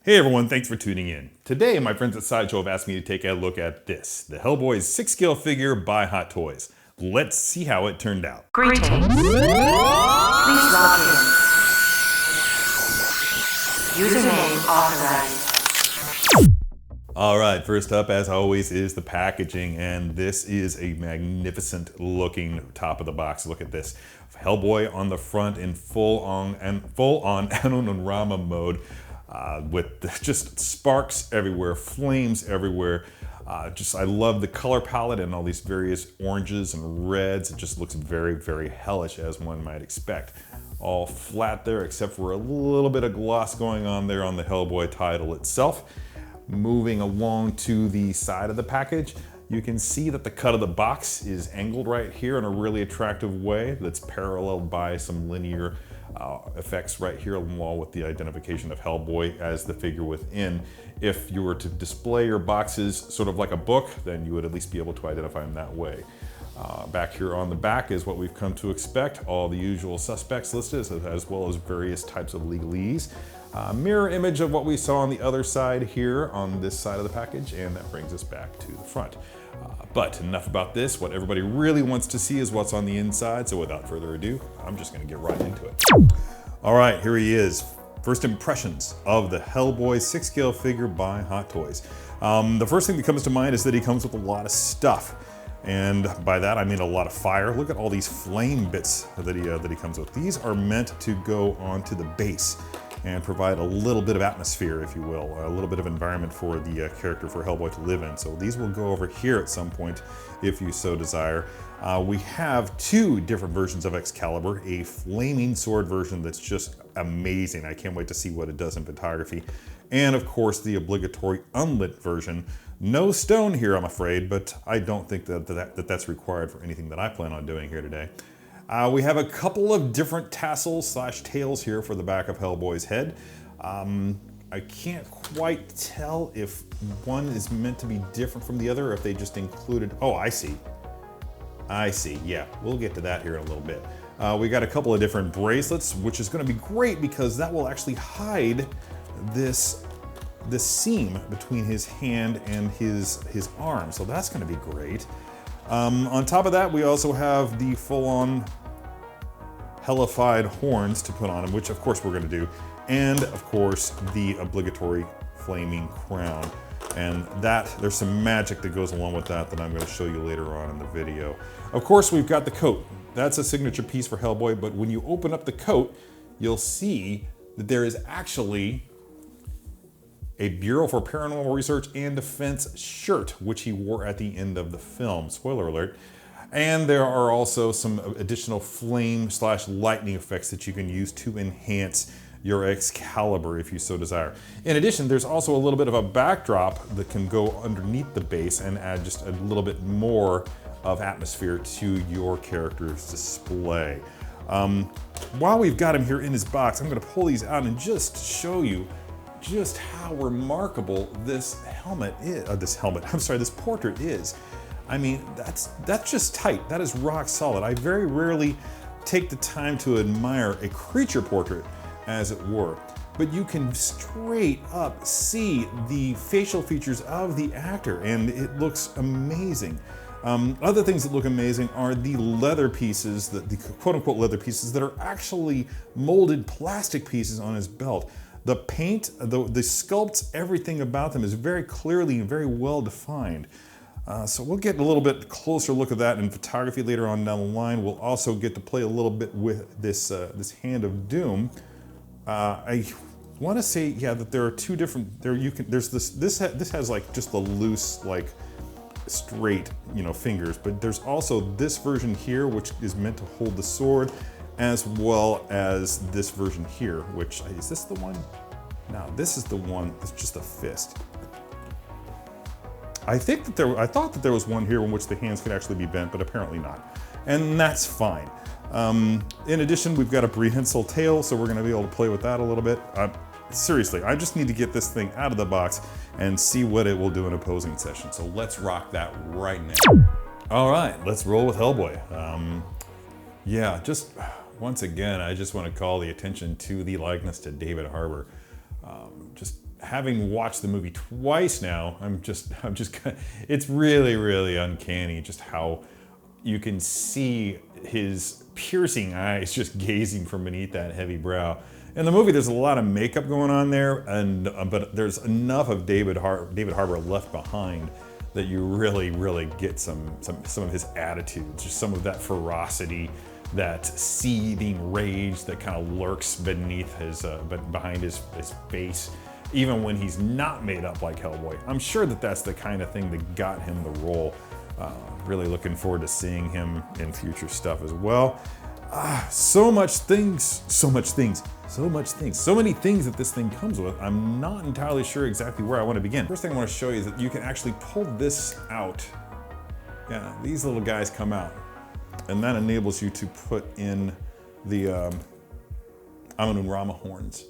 Hey everyone, thanks for tuning in. Today, my friends at Sideshow have asked me to take a look at this, the Hellboy's 6-scale figure by Hot Toys. Let's see how it turned out. Greetings. Please log in. Username authorized. Alright, first up, as always, is the packaging, and this is a magnificent looking top of the box. Look at this. Hellboy on the front in full-on Anonurama mode. With just sparks everywhere, flames everywhere. I love the color palette and all these various oranges and reds. It just looks very, very hellish, as one might expect. All flat there, except for a little bit of gloss going on there on the Hellboy title itself. Moving along to the side of the package, you can see that the cut of the box is angled right here in a really attractive way that's paralleled by some linear effects right here along with the identification of Hellboy as the figure within. If you were to display your boxes sort of like a book, then you would at least be able to identify them that way. Back here on the back is what we've come to expect, all the usual suspects listed, as well as various types of legalese. Mirror image of what we saw on the other side here on this side of the package, and that brings us back to the front. But enough about this. What everybody really wants to see is what's on the inside, so without further ado, I'm just gonna get right into it. All right, here he is. First impressions of the Hellboy 6-scale figure by Hot Toys. The first thing that comes to mind is that he comes with a lot of stuff. And by that, I mean a lot of fire. Look at all these flame bits that he comes with. These are meant to go onto the base and provide a little bit of atmosphere, if you will, a little bit of environment for the character, for Hellboy to live in. So these will go over here at some point, if you so desire. We have two different versions of Excalibur, a flaming sword version that's just amazing. I can't wait to see what it does in photography. And of course, the obligatory unlit version. No stone here, I'm afraid, but I don't think that's required for anything that I plan on doing here today. We have a couple of different tassels slash tails here for the back of Hellboy's head. I can't quite tell if one is meant to be different from the other, or if they just included, oh, I see, yeah, we'll get to that here in a little bit. We got a couple of different bracelets, which is gonna be great because that will actually hide this seam between his hand and his arm, so that's gonna be great. On top of that, we also have the full-on hellified horns to put on him, which of course we're going to do, and of course the obligatory flaming crown. And there's some magic that goes along with that I'm going to show you later on in the video. Of course, we've got the coat. That's a signature piece for Hellboy, but when you open up the coat, you'll see that there is actually a Bureau for Paranormal Research and Defense shirt, which he wore at the end of the film. Spoiler alert. And there are also some additional flame slash lightning effects that you can use to enhance your Excalibur if you so desire. In addition, there's also a little bit of a backdrop that can go underneath the base and add just a little bit more of atmosphere to your character's display. While we've got him here in his box, I'm going to pull these out and just show you just how remarkable this this portrait is. I mean, that's just tight. That is rock solid. I very rarely take the time to admire a creature portrait, as it were, but you can straight up see the facial features of the actor, and it looks amazing. Other things that look amazing are the leather pieces, the quote-unquote leather pieces that are actually molded plastic pieces on his belt. The paint, the sculpts, everything about them is very clearly and very well defined. So we'll get a little bit closer look at that in photography later on down the line. We'll also get to play a little bit with this Hand of Doom. I want to say, yeah, that there are two different. There's this has like just the loose, like straight, fingers, but there's also this version here, which is meant to hold the sword, as well as this version here, which, is this the one? No, this is the one that's just a fist. I thought that there was one here in which the hands could actually be bent, but apparently not. And that's fine. In addition, we've got a prehensile tail, so we're gonna be able to play with that a little bit. Seriously, I just need to get this thing out of the box and see what it will do in a posing session. So let's rock that right now. All right, let's roll with Hellboy. Yeah, just once again, I just want to call the attention to the likeness to David Harbour. Just having watched the movie twice now, it's really, really uncanny just how you can see his piercing eyes just gazing from beneath that heavy brow. In the movie, there's a lot of makeup going on there, but there's enough of David Harbour left behind that you really, really get some of his attitudes, just some of that ferocity, that seething rage that kind of lurks beneath behind his face, even when he's not made up like Hellboy. I'm sure that that's the kind of thing that got him the role. Really looking forward to seeing him in future stuff as well. So many things that this thing comes with. I'm not entirely sure exactly where I want to begin. First thing I want to show you is that you can actually pull this out. Yeah, these little guys come out, and that enables you to put in the Amun Rama horns,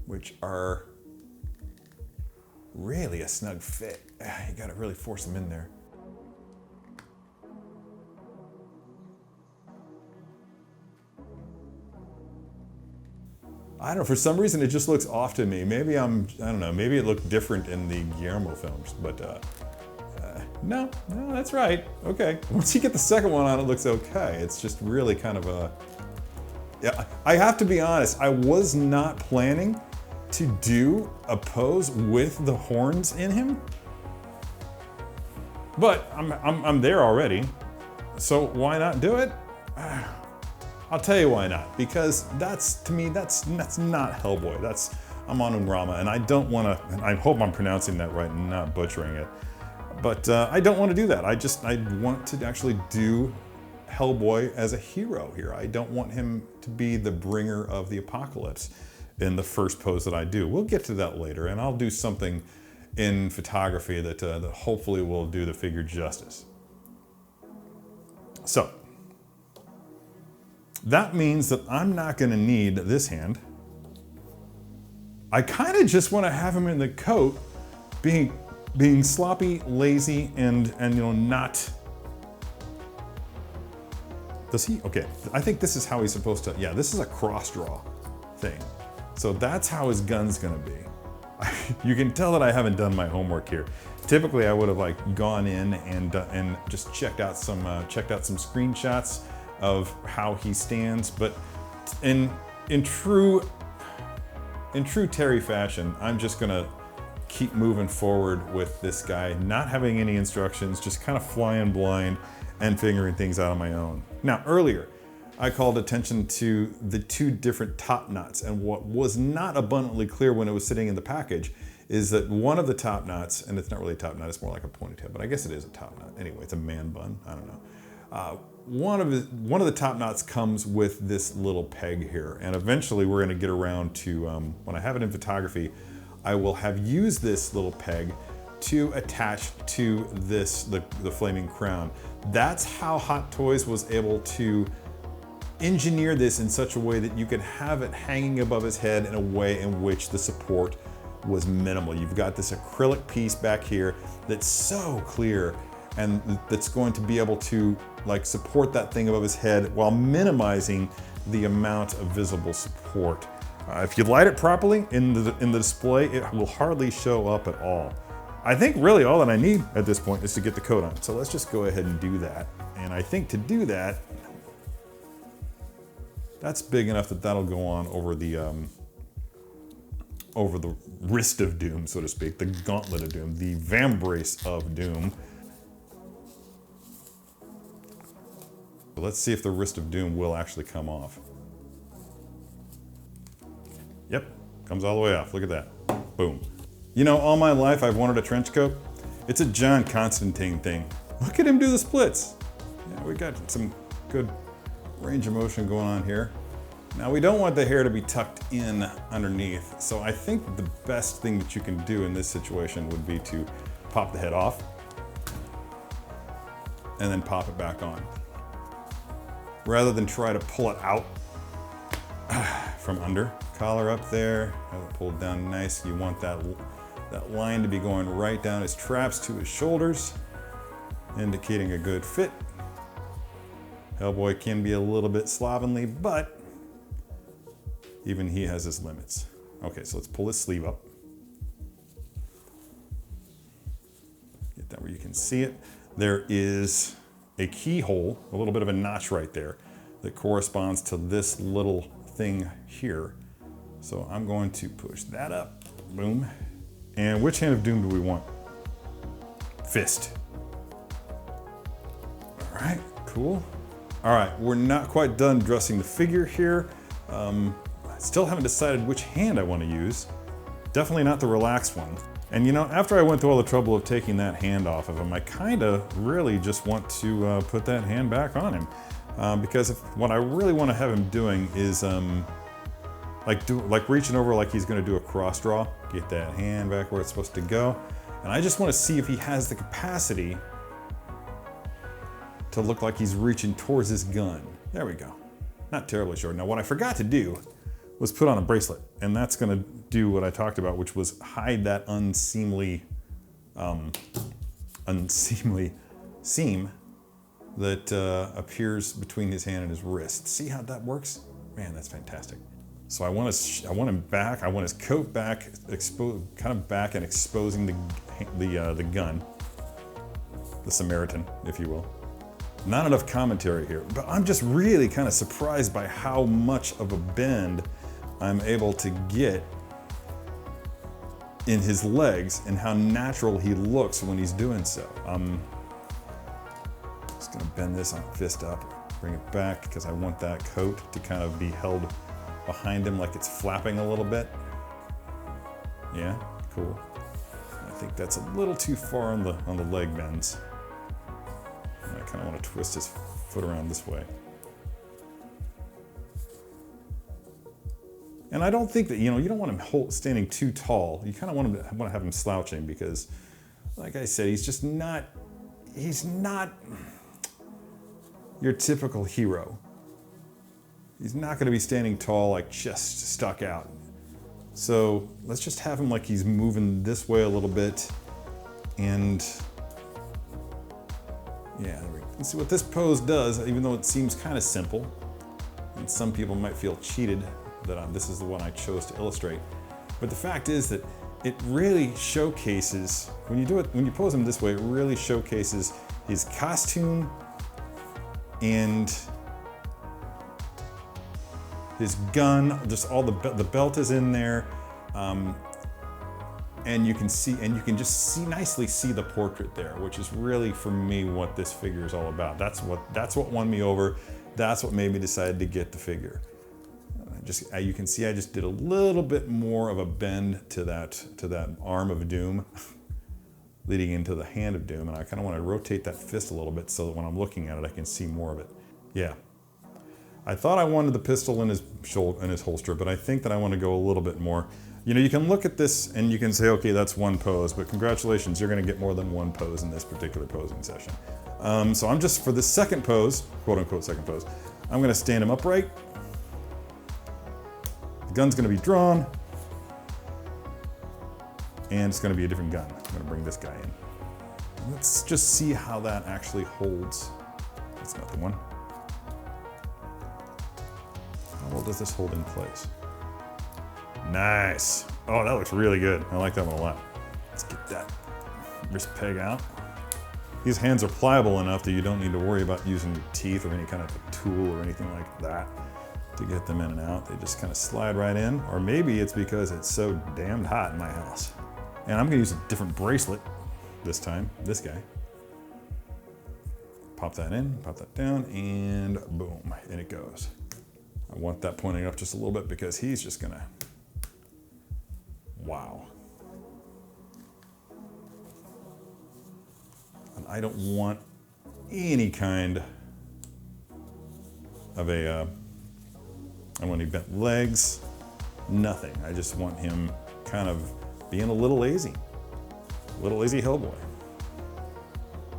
which are really a snug fit. You gotta really force them in there. I don't know, for some reason it just looks off to me. Maybe I don't know, maybe it looked different in the Guillermo films, but no, that's right. Okay, once you get the second one on, it looks okay. It's just really kind of a, yeah, I have to be honest, I was not planning to do a pose with the horns in him, but I'm there already, so why not do it? I'll tell you why not, because to me, that's not Hellboy. I'm Amun Rama, and I don't want to, I hope I'm pronouncing that right and not butchering it, but I don't want to do that. I want to actually do Hellboy as a hero here. I don't want him to be the bringer of the apocalypse in the first pose that I do. We'll get to that later, and I'll do something in photography that hopefully will do the figure justice. So, that means that I'm not gonna need this hand. I kind of just want to have him in the coat, being sloppy, lazy, and not. Does he? Okay, I think this is how he's supposed to. Yeah, this is a cross draw thing. So that's how his gun's gonna be. You can tell that I haven't done my homework here. Typically, I would have gone in and just checked out some screenshots of how he stands, but in true Terry fashion, I'm just gonna keep moving forward with this guy, not having any instructions, just kind of flying blind and figuring things out on my own. Now, earlier, I called attention to the two different top knots, and what was not abundantly clear when it was sitting in the package is that one of the top knots, and it's not really a top knot, it's more like a ponytail, but I guess it is a top knot. Anyway, it's a man bun, I don't know. One of the top knots comes with this little peg here, and eventually we're gonna get around to, when I have it in photography, I will have used this little peg to attach to the flaming crown. That's how Hot Toys was able to engineer this in such a way that you could have it hanging above his head in a way in which the support was minimal. You've got this acrylic piece back here that's so clear and that's going to be able to support that thing above his head while minimizing the amount of visible support. If you light it properly in the display, it will hardly show up at all. I think really all that I need at this point is to get the coat on. So let's just go ahead and do that. And I think to do that, that's big enough that that'll go on over the wrist of doom, so to speak, the gauntlet of doom, the vambrace of doom. Let's see if the wrist of doom will actually come off. Yep, comes all the way off. Look at that. Boom. You know, all my life I've wanted a trench coat. It's a John Constantine thing. Look at him do the splits. Yeah, we got some good range of motion going on here. Now we don't want the hair to be tucked in underneath, so I think the best thing that you can do in this situation would be to pop the head off and then pop it back on, rather than try to pull it out from under. Collar up there, have it pulled down nice. You want that line to be going right down his traps to his shoulders, indicating a good fit. Hellboy can be a little bit slovenly, but even he has his limits. Okay, so let's pull this sleeve up. Get that where you can see it. There is a keyhole, a little bit of a notch right there that corresponds to this little thing here. So I'm going to push that up, boom. And which hand of doom do we want? Fist. All right, cool. All right, we're not quite done dressing the figure here. I still haven't decided which hand I want to use. Definitely not the relaxed one. And you know, after I went through all the trouble of taking that hand off of him, I kind of really just want to put that hand back on him. Because what I really want to have him doing is like reaching over like he's going to do a cross draw, get that hand back where it's supposed to go. And I just want to see if he has the capacity to look like he's reaching towards his gun. There we go. Not terribly short. Now what I forgot to do was put on a bracelet, and that's going to do what I talked about, which was hide that unseemly seam that appears between his hand and his wrist. See how that works? Man, that's fantastic. So I want him back. I want his coat back, kind of back and exposing the gun, the Samaritan, if you will. Not enough commentary here, but I'm just really kind of surprised by how much of a bend I'm able to get in his legs and how natural he looks when he's doing so. I'm just gonna bend this fist up, bring it back, because I want that coat to kind of be held behind him like it's flapping a little bit. Yeah, cool. I think that's a little too far on the leg bends. I kind of want to twist his foot around this way. And I don't think that, you don't want him standing too tall. You kind of want to have him slouching because, like I said, he's not your typical hero. He's not going to be standing tall, like chest stuck out. So let's just have him like he's moving this way a little bit. And yeah, there we go. And see what this pose does, even though it seems kind of simple, and some people might feel cheated that this is the one I chose to illustrate. But the fact is that it really showcases, when you pose him this way, it really showcases his costume and his gun, just all the belt is in there. And you can just nicely see the portrait there, which is really, for me, what this figure is all about. That's what won me over. That's what made me decide to get the figure. You can see I just did a little bit more of a bend to that arm of doom, leading into the hand of doom, and I kind of want to rotate that fist a little bit so that when I'm looking at it, I can see more of it. Yeah. I thought I wanted the pistol in his holster, but I think that I want to go a little bit more. You can look at this and you can say, okay, that's one pose, but congratulations, you're going to get more than one pose in this particular posing session. So I'm just, for the second pose, quote unquote second pose, I'm going to stand him upright. The gun's going to be drawn, and it's going to be a different gun. I'm going to bring this guy in. Let's just see how that actually holds. That's not the one. How well does this hold in place? Nice. Oh, that looks really good. I like that one a lot. Let's get that wrist peg out. These hands are pliable enough that you don't need to worry about using your teeth or any kind of a tool or anything like that to get them in and out. They just kind of slide right in, or maybe it's because it's so damned hot in my house. And I'm gonna use a different bracelet this time, this guy. Pop that in, pop that down, and boom, in it goes. I want that pointing up just a little bit because he's just gonna, wow. And I don't want any kind of I want any bent legs, nothing. I just want him kind of being a little lazy Hellboy.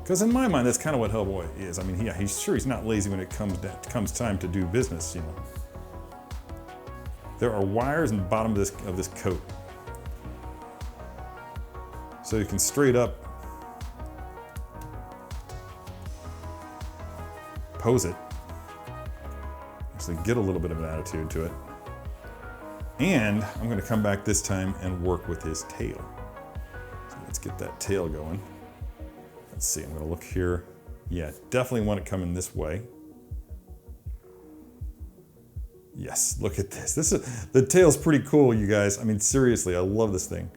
Because in my mind, that's kind of what Hellboy is. I mean, he's not lazy when it comes time to do business, There are wires in the bottom of this coat. So you can straight up pose it. Actually get a little bit of an attitude to it. And I'm going to come back this time and work with his tail. So let's get that tail going. Let's see, I'm going to look here. Yeah, definitely want it coming this way. Yes, look at this. The tail's pretty cool, you guys. I mean, seriously, I love this thing.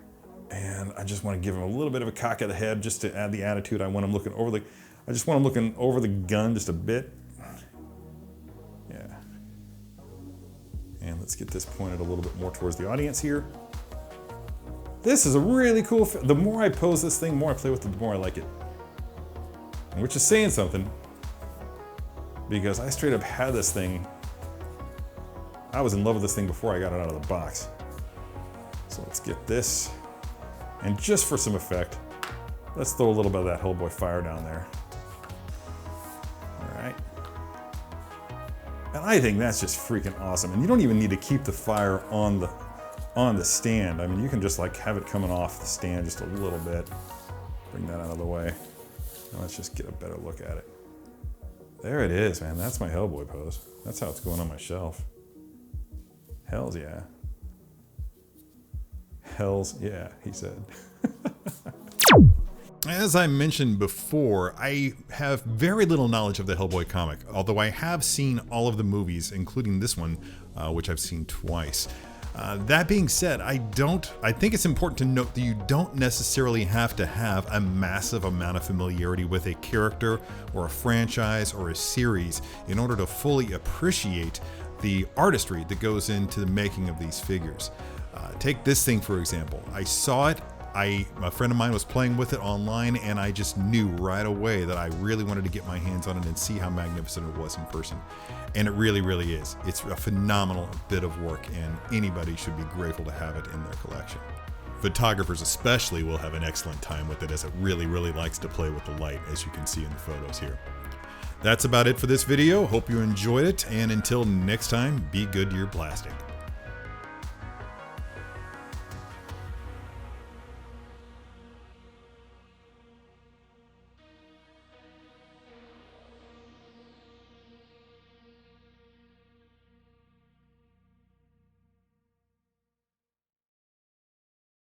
And I just want to give him a little bit of a cock of the head just to add the attitude. I just want him looking over the gun just a bit. Yeah. And let's get this pointed a little bit more towards the audience here. This is a really cool, the more I pose this thing, the more I play with it, the more I like it. Which is saying something, because I straight up had this thing. I was in love with this thing before I got it out of the box. So let's get this. And just for some effect, let's throw a little bit of that Hellboy fire down there. All right. And I think that's just freaking awesome. And you don't even need to keep the fire on the stand. I mean, you can just like have it coming off the stand just a little bit. Bring that out of the way. And let's just get a better look at it. There it is, man. That's my Hellboy pose. That's how it's going on my shelf. Hells yeah. Hells yeah, he said. As I mentioned before, I have very little knowledge of the Hellboy comic, although I have seen all of the movies, including this one, which I've seen twice. That being said, I think it's important to note that you don't necessarily have to have a massive amount of familiarity with a character or a franchise or a series in order to fully appreciate the artistry that goes into the making of these figures. Take this thing, for example. I saw it. A friend of mine was playing with it online, and I just knew right away that I really wanted to get my hands on it and see how magnificent it was in person. And it really, really is. It's a phenomenal bit of work, and anybody should be grateful to have it in their collection. Photographers especially will have an excellent time with it, as it really, really likes to play with the light, as you can see in the photos here. That's about it for this video. Hope you enjoyed it, and until next time, be good to your plastic.